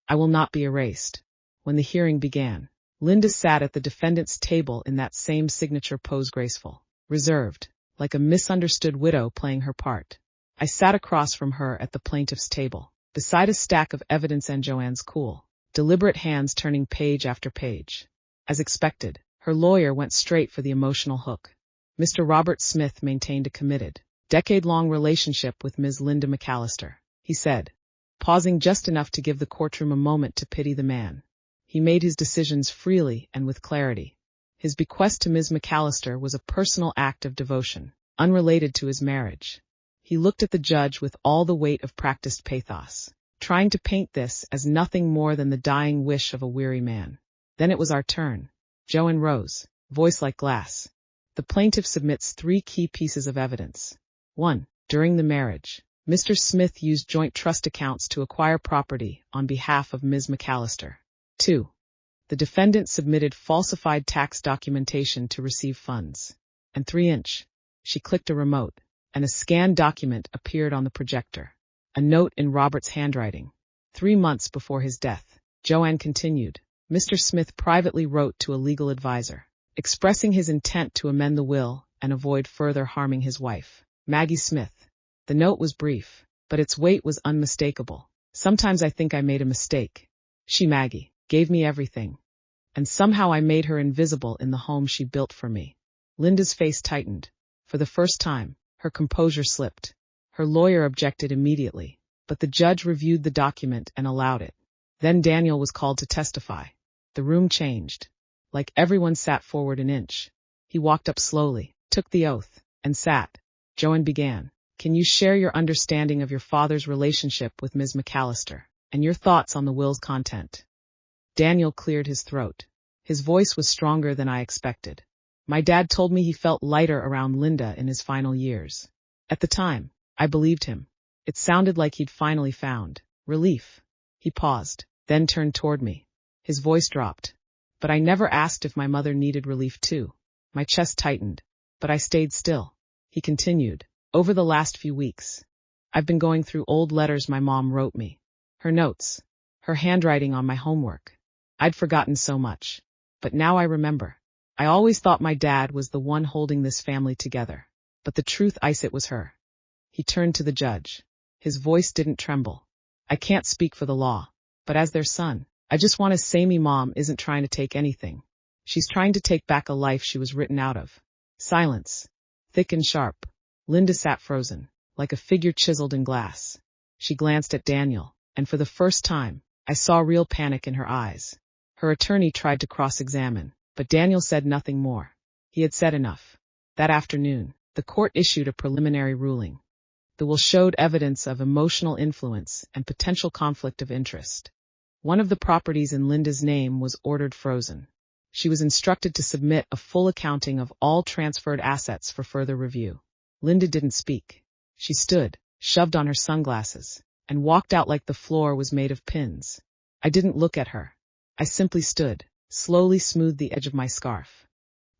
I will not be erased. When the hearing began, Linda sat at the defendant's table in that same signature pose, graceful, reserved, like a misunderstood widow playing her part. I sat across from her at the plaintiff's table, beside a stack of evidence and Joanne's cool, deliberate hands turning page after page. As expected, her lawyer went straight for the emotional hook. Mr. Robert Smith maintained a committed, decade-long relationship with Ms. Linda McAllister, he said, pausing just enough to give the courtroom a moment to pity the man. He made his decisions freely and with clarity. His bequest to Ms. McAllister was a personal act of devotion, unrelated to his marriage. He looked at the judge with all the weight of practiced pathos, trying to paint this as nothing more than the dying wish of a weary man. Then it was our turn. Joanne rose, voice like glass. The plaintiff submits 3 key pieces of evidence. 1. During the marriage, Mr. Smith used joint trust accounts to acquire property on behalf of Ms. McAllister. 2. The defendant submitted falsified tax documentation to receive funds. And 3. She clicked a remote, and a scanned document appeared on the projector. A note in Robert's handwriting. 3 months before his death, Joanne continued, Mr. Smith privately wrote to a legal advisor, expressing his intent to amend the will and avoid further harming his wife, Maggie Smith. The note was brief, but its weight was unmistakable. Sometimes I think I made a mistake. She, Maggie, gave me everything. And somehow I made her invisible in the home she built for me. Linda's face tightened. For the first time, her composure slipped. Her lawyer objected immediately, but the judge reviewed the document and allowed it. Then Daniel was called to testify. The room changed. Like everyone sat forward an inch. He walked up slowly, took the oath, and sat. Joanne began. Can you share your understanding of your father's relationship with Ms. McAllister, and your thoughts on the will's content? Daniel cleared his throat. His voice was stronger than I expected. My dad told me he felt lighter around Linda in his final years. At the time, I believed him. It sounded like he'd finally found relief. He paused, then turned toward me. His voice dropped. But I never asked if my mother needed relief too. My chest tightened, but I stayed still. He continued. Over the last few weeks, I've been going through old letters my mom wrote me. Her notes, her handwriting on my homework. I'd forgotten so much. But now I remember. I always thought my dad was the one holding this family together. But the truth it was her. He turned to the judge. His voice didn't tremble. I can't speak for the law, but as their son, I just want to say me mom isn't trying to take anything. She's trying to take back a life she was written out of. Silence. Thick and sharp. Linda sat frozen, like a figure chiseled in glass. She glanced at Daniel, and for the first time, I saw real panic in her eyes. Her attorney tried to cross-examine, but Daniel said nothing more. He had said enough. That afternoon, the court issued a preliminary ruling. The will showed evidence of emotional influence and potential conflict of interest. One of the properties in Linda's name was ordered frozen. She was instructed to submit a full accounting of all transferred assets for further review. Linda didn't speak. She stood, shoved on her sunglasses, and walked out like the floor was made of pins. I didn't look at her. I simply stood, slowly smoothed the edge of my scarf,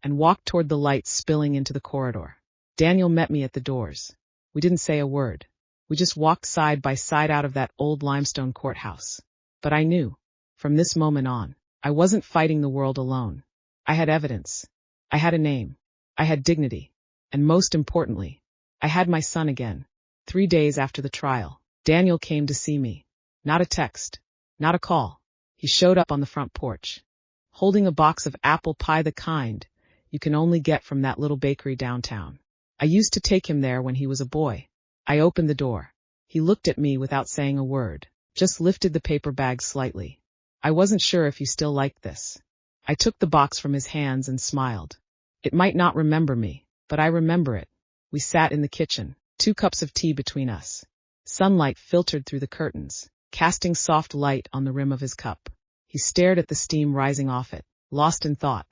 and walked toward the lights spilling into the corridor. Daniel met me at the doors. We didn't say a word. We just walked side by side out of that old limestone courthouse. But I knew, from this moment on, I wasn't fighting the world alone. I had evidence. I had a name. I had dignity. And most importantly, I had my son again. 3 days after the trial, Daniel came to see me. Not a text. Not a call. He showed up on the front porch, holding a box of apple pie, the kind you can only get from that little bakery downtown. I used to take him there when he was a boy. I opened the door. He looked at me without saying a word, just lifted the paper bag slightly. I wasn't sure if you still liked this. I took the box from his hands and smiled. It might not remember me, but I remember it. We sat in the kitchen, 2 cups of tea between us. Sunlight filtered through the curtains, casting soft light on the rim of his cup. He stared at the steam rising off it, lost in thought.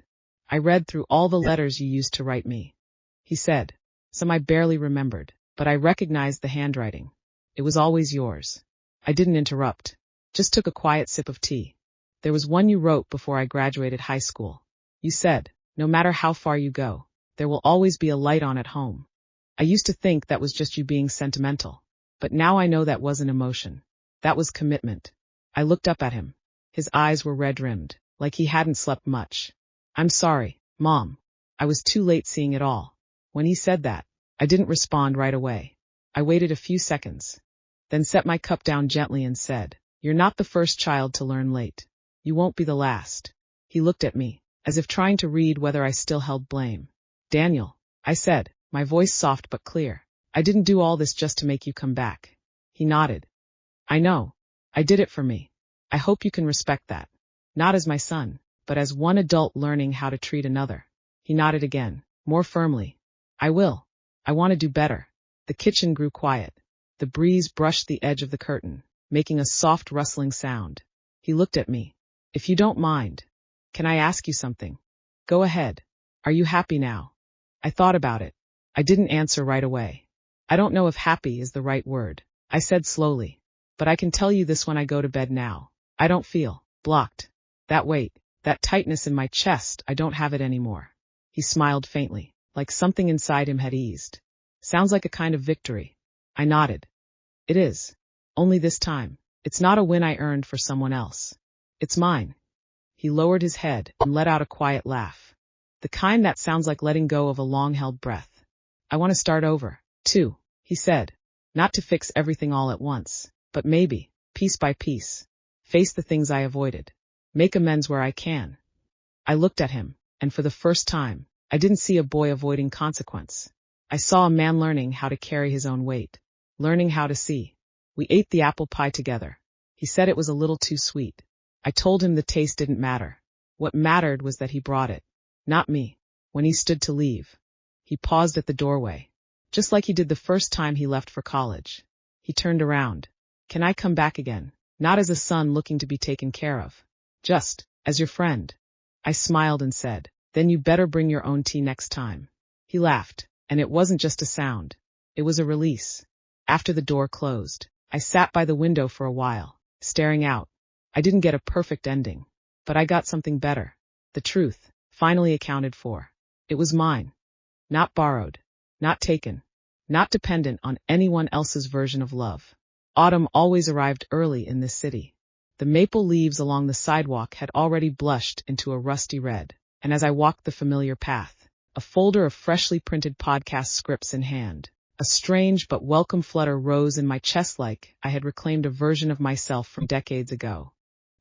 I read through all the letters you used to write me. He said. Some I barely remembered, but I recognized the handwriting. It was always yours. I didn't interrupt, just took a quiet sip of tea. There was one you wrote before I graduated high school. You said, no matter how far you go, there will always be a light on at home. I used to think that was just you being sentimental, but now I know that wasn't emotion. That was commitment. I looked up at him. His eyes were red-rimmed, like he hadn't slept much. I'm sorry, Mom. I was too late seeing it all. When he said that, I didn't respond right away. I waited a few seconds, then set my cup down gently and said, You're not the first child to learn late. You won't be the last. He looked at me, as if trying to read whether I still held blame. Daniel, I said, my voice soft but clear. I didn't do all this just to make you come back. He nodded. I know. I did it for me. I hope you can respect that. Not as my son, but as one adult learning how to treat another. He nodded again, more firmly. I will. I want to do better. The kitchen grew quiet. The breeze brushed the edge of the curtain, making a soft rustling sound. He looked at me. If you don't mind, can I ask you something? Go ahead. Are you happy now? I thought about it. I didn't answer right away. I don't know if happy is the right word, I said slowly. But I can tell you this: when I go to bed now, I don't feel blocked. That weight, that tightness in my chest, I don't have it anymore. He smiled faintly, like something inside him had eased. Sounds like a kind of victory. I nodded. It is. Only this time, it's not a win I earned for someone else. It's mine. He lowered his head and let out a quiet laugh. The kind that sounds like letting go of a long-held breath. I want to start over, too, he said. Not to fix everything all at once, but maybe, piece by piece. Face the things I avoided. Make amends where I can. I looked at him, and for the first time, I didn't see a boy avoiding consequence. I saw a man learning how to carry his own weight. Learning how to see. We ate the apple pie together. He said it was a little too sweet. I told him the taste didn't matter. What mattered was that he brought it. Not me. When he stood to leave, he paused at the doorway, just like he did the first time he left for college. He turned around. Can I come back again? Not as a son looking to be taken care of. Just as your friend. I smiled and said, then you better bring your own tea next time. He laughed, and it wasn't just a sound. It was a release. After the door closed, I sat by the window for a while, staring out. I didn't get a perfect ending, but I got something better. The truth, finally accounted for. It was mine. Not borrowed. Not taken. Not dependent on anyone else's version of love. Autumn always arrived early in this city. The maple leaves along the sidewalk had already blushed into a rusty red, and as I walked the familiar path, a folder of freshly printed podcast scripts in hand, a strange but welcome flutter rose in my chest, like I had reclaimed a version of myself from decades ago.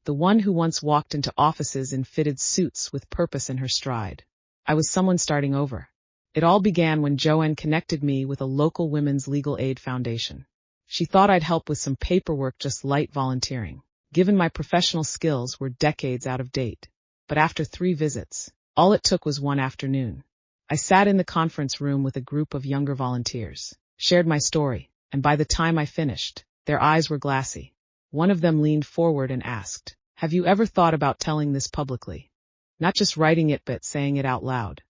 The one who once walked into offices in fitted suits with purpose in her stride. I was someone starting over. It all began when Joanne connected me with a local women's legal aid foundation. She thought I'd help with some paperwork, just light volunteering, given my professional skills were decades out of date. But after 3 visits, all it took was one afternoon. I sat in the conference room with a group of younger volunteers, shared my story, and by the time I finished, their eyes were glassy. One of them leaned forward and asked, have you ever thought about telling this publicly? Not just writing it, but saying it out loud.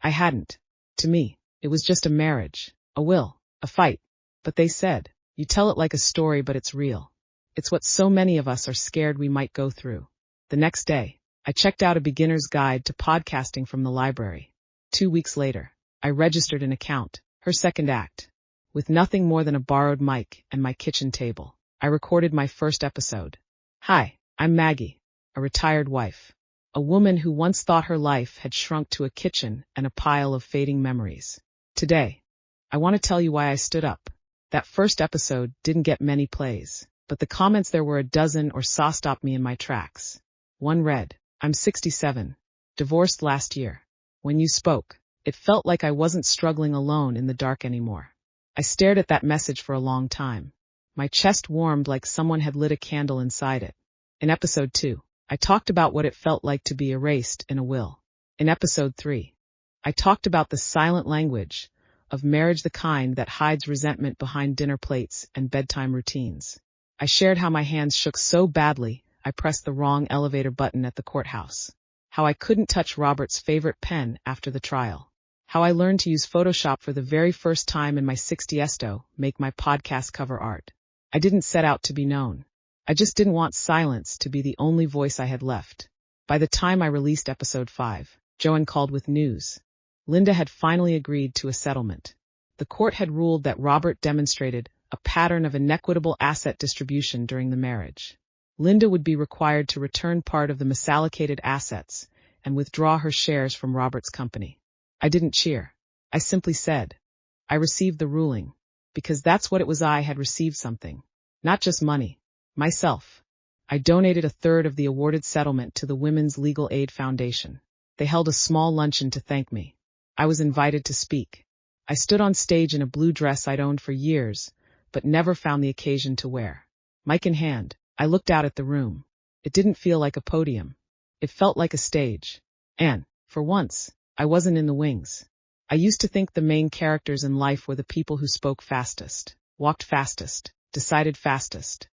I hadn't. To me, it was just a marriage, a will, a fight. But they said, you tell it like a story, but it's real. It's what so many of us are scared we might go through. The next day, I checked out a beginner's guide to podcasting from the library. 2 weeks later, I registered an account, her second act. With nothing more than a borrowed mic and my kitchen table, I recorded my first episode. Hi, I'm Maggie, a retired wife. A woman who once thought her life had shrunk to a kitchen and a pile of fading memories. Today, I want to tell you why I stood up. That first episode didn't get many plays, but the comments, there were a dozen or so, stopped me in my tracks. One read, I'm 67, divorced last year. When you spoke, it felt like I wasn't struggling alone in the dark anymore. I stared at that message for a long time. My chest warmed like someone had lit a candle inside it. In episode 2, I talked about what it felt like to be erased in a will. In episode 3, I talked about the silent language of marriage, the kind that hides resentment behind dinner plates and bedtime routines. I shared how my hands shook so badly I pressed the wrong elevator button at the courthouse. How I couldn't touch Robert's favorite pen after the trial. How I learned to use Photoshop for the very first time in my 60s, make my podcast cover art. I didn't set out to be known. I just didn't want silence to be the only voice I had left. By the time I released episode 5, Joanne called with news. Linda had finally agreed to a settlement. The court had ruled that Robert demonstrated a pattern of inequitable asset distribution during the marriage. Linda would be required to return part of the misallocated assets and withdraw her shares from Robert's company. I didn't cheer. I simply said, I received the ruling, because that's what it was. I had received something. Not just money. Myself. I donated a third of the awarded settlement to the Women's Legal Aid Foundation. They held a small luncheon to thank me. I was invited to speak. I stood on stage in a blue dress I'd owned for years, but never found the occasion to wear. Mic in hand, I looked out at the room. It didn't feel like a podium. It felt like a stage. And, for once, I wasn't in the wings. I used to think the main characters in life were the people who spoke fastest, walked fastest, decided fastest.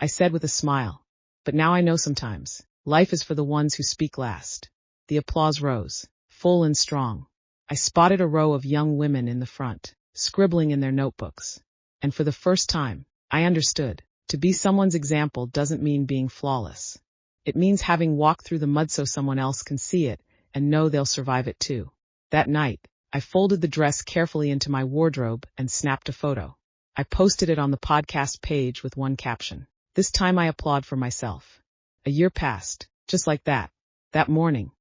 I said with a smile. But now I know sometimes, life is for the ones who speak last. The applause rose, full and strong. I spotted a row of young women in the front, scribbling in their notebooks. And for the first time, I understood. To be someone's example doesn't mean being flawless. It means having walked through the mud so someone else can see it and know they'll survive it too. That night, I folded the dress carefully into my wardrobe and snapped a photo. I posted it on the podcast page with one caption. This time I applaud for myself. A year passed, just like that. That morning,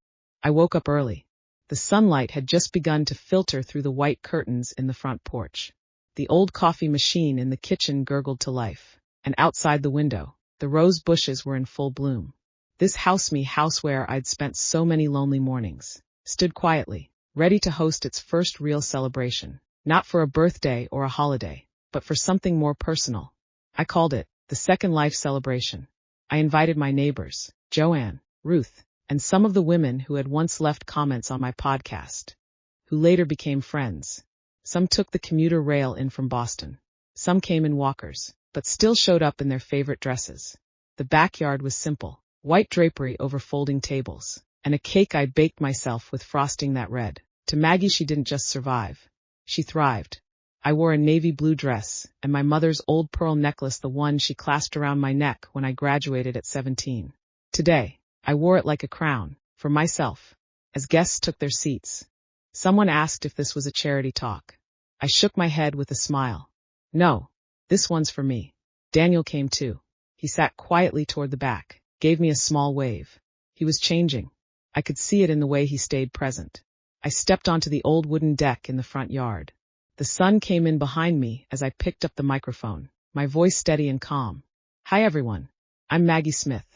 I woke up early. The sunlight had just begun to filter through the white curtains in the front porch. The old coffee machine in the kitchen gurgled to life. And outside the window, the rose bushes were in full bloom. This house where I'd spent so many lonely mornings, stood quietly, ready to host its first real celebration, not for a birthday or a holiday, but for something more personal. I called it the Second Life Celebration. I invited my neighbors, Joanne, Ruth, and some of the women who had once left comments on my podcast, who later became friends. Some took the commuter rail in from Boston. Some came in walkers, but still showed up in their favorite dresses. The backyard was simple. White drapery over folding tables, and a cake I'd baked myself with frosting that read, "To Maggie, she didn't just survive. She thrived." I wore a navy blue dress, and my mother's old pearl necklace, the one she clasped around my neck when I graduated at 17. Today, I wore it like a crown, for myself. As guests took their seats, someone asked if this was a charity talk. I shook my head with a smile. No, this one's for me. Daniel came too. He sat quietly toward the back, gave me a small wave. He was changing. I could see it in the way he stayed present. I stepped onto the old wooden deck in the front yard. The sun came in behind me as I picked up the microphone, my voice steady and calm. Hi everyone. I'm Maggie Smith.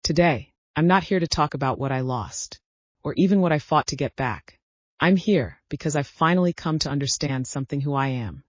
Today, I'm not here to talk about what I lost, or even what I fought to get back. I'm here because I've finally come to understand something: who I am,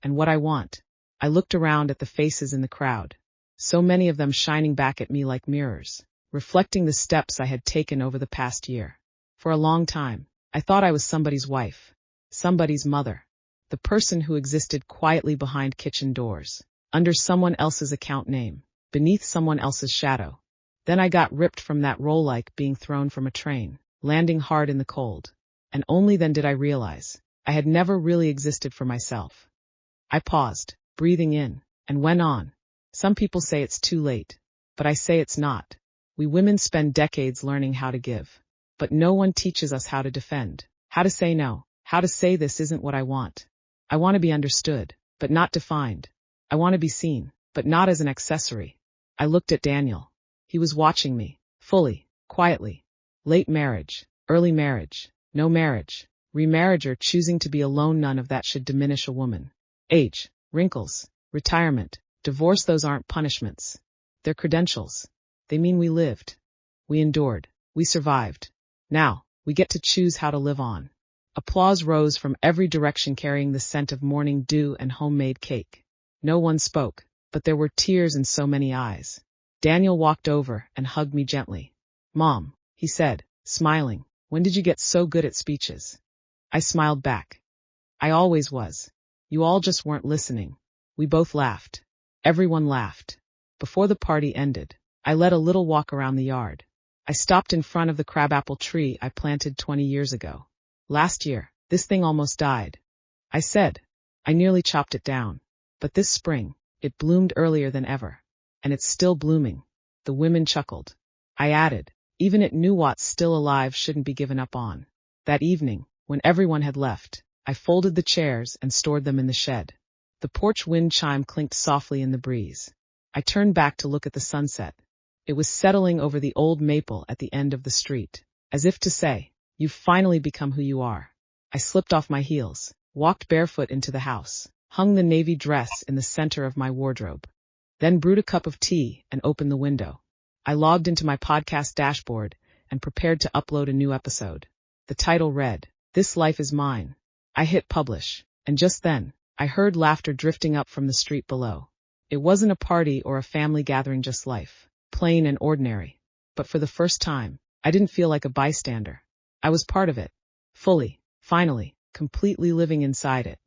and what I want. I looked around at the faces in the crowd, so many of them shining back at me like mirrors, reflecting the steps I had taken over the past year. For a long time, I thought I was somebody's wife, somebody's mother, the person who existed quietly behind kitchen doors, under someone else's account name, beneath someone else's shadow. Then I got ripped from that role like being thrown from a train, landing hard in the cold. And only then did I realize I had never really existed for myself. I paused, breathing in, and went on. Some people say it's too late, but I say it's not. We women spend decades learning how to give, but no one teaches us how to defend, how to say no, how to say this isn't what I want. I want to be understood, but not defined. I want to be seen, but not as an accessory. I looked at Daniel. He was watching me, fully, quietly. Late marriage, early marriage, no marriage, remarriage, or choosing to be alone, none of that should diminish a woman. Age, wrinkles, retirement, divorce, those aren't punishments. They're credentials. They mean we lived. We endured. We survived. Now, we get to choose how to live on. Applause rose from every direction, carrying the scent of morning dew and homemade cake. No one spoke, but there were tears in so many eyes. Daniel walked over and hugged me gently. Mom, he said, smiling, when did you get so good at speeches? I smiled back. I always was. You all just weren't listening. We both laughed. Everyone laughed. Before the party ended, I led a little walk around the yard. I stopped in front of the crabapple tree I planted 20 years ago. Last year, this thing almost died. I said. I nearly chopped it down. But this spring, it bloomed earlier than ever. And it's still blooming. The women chuckled. I added, even it knew what's still alive shouldn't be given up on. That evening, when everyone had left, I folded the chairs and stored them in the shed. The porch wind chime clinked softly in the breeze. I turned back to look at the sunset. It was settling over the old maple at the end of the street, as if to say, you've finally become who you are. I slipped off my heels, walked barefoot into the house, hung the navy dress in the center of my wardrobe, then brewed a cup of tea and opened the window. I logged into my podcast dashboard and prepared to upload a new episode. The title read, This Life is Mine. I hit publish, and just then, I heard laughter drifting up from the street below. It wasn't a party or a family gathering, just life, plain and ordinary. But for the first time, I didn't feel like a bystander. I was part of it, fully, finally, completely living inside it.